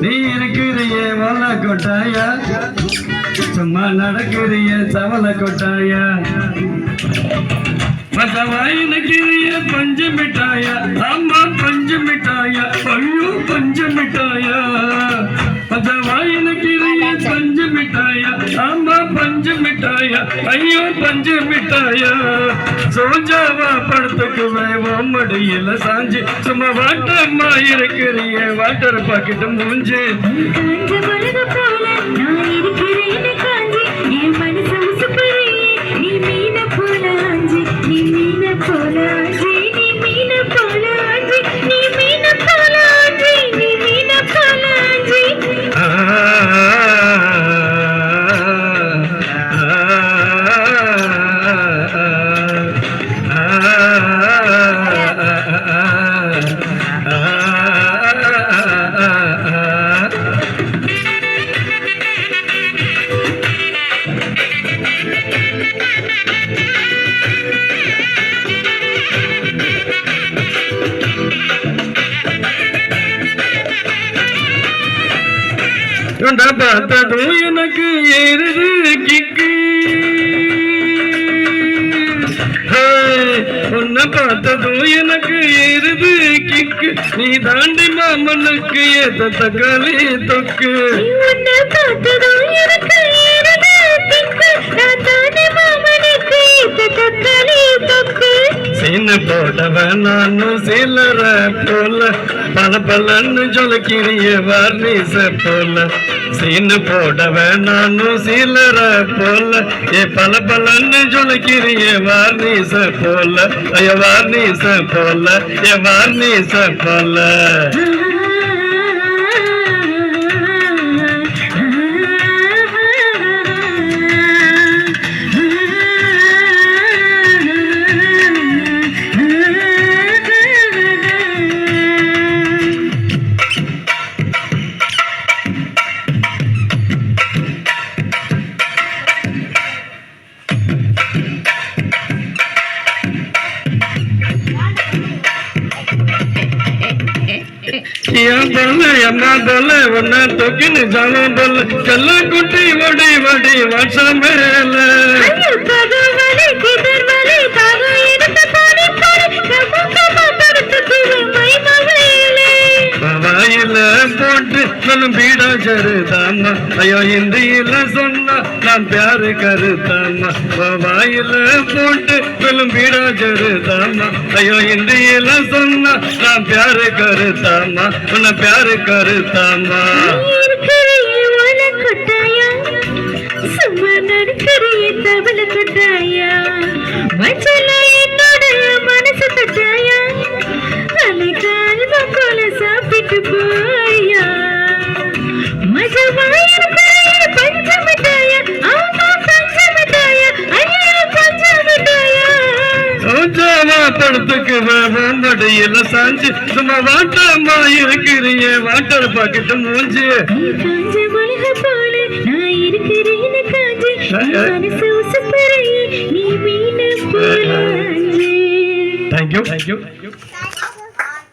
நீ இருக்கிறியே வல்ல கொட்டாயா, சும்மா நடக்கிறிய சவல கொட்டாயா, மசவாயினக்கிறிய பஞ்சு மிட்டாயா, அம்மா பஞ்சு மிட்டாயா, ஐயோ பஞ்சு மிட்டாயா, மசவாயினக்கிறிய பஞ்சு மிட்டாயா, அம்மா பஞ்சு மிட்டாயா, ஐயோ பஞ்சு மிட்டாயா, சோஜாவா படத்துக்கு வேவோம் மடியில சாஞ்சு, சும்மா வாட்டம்மா இருக்கிறிய வாட்டர் பாக்கெட்டு மூஞ்சு, பார்த்ததும் எனக்கு ஏறுது கிக்கு, உன்னை பார்த்ததும் எனக்கு ஏறுது கிக்கு, நீ தாண்டி மாமனுக்கு ஏத்த தக்காளி தொக்கு, உன்னை பார்த்ததும் எனக்கு ஏறுது கிக்கு, நான் தாண்டி மாமனுக்கு ஏத்த தக்காளி தொக்கு, சீன போட்டவன் நானும் சிலர போல பல பலன்னு ஜொலக்கிறிய வார்னிச போல, சீன போட்டவன் நானும் சிலர போல ஏ பல பலன்னு ஜொலக்கிறிய வார்னிச போல, ஐய வார்னிச போல ஏ வார்னிச போல. அம்மா போல ஒன்ன தொக்கின்னு ஜாலம் போல செல்ல குட்டி வடி வடி வாட்ச மேல, வாயில போட்டு சொல்லும் பீடா ஜருதாமா, ஐயோ இந்தியில சொன்னா நான் பியாரு கருதாமா, வாயில போட்டு சொல்லும் பீடா ஜருதாமா, ஐயோ இந்தியில சொன்னா நான் பியாரு கருதாமா, உன்னை பியாரு கருதாமா, சும்மா நடிக்கிறிய தவள கொட்டாயா, மச்சல என்னுடைய மனசு கொட்டாயா, அலைக்கால் போல சாப்பிட்டு போயா, மஜவாயிருக்கிறிய பஞ்ச மிட்டாயா, ஆமா பஞ்ச மிட்டாயா, ஐயோ பஞ்ச மிட்டாயா, சோஜாவா படத்துக்கு வேவோம் மடியில சாஞ்சு, சும்மா வாட்டம்மா இருக்கிறிய வாட்டர் பாக்கெட்டு மூஞ்சு, காஞ்ச மிளகா போல நான் இருக்கிறேன்னு காஞ்சி, மனசு உசுப்பறையே நீ மீன போல. Thank you.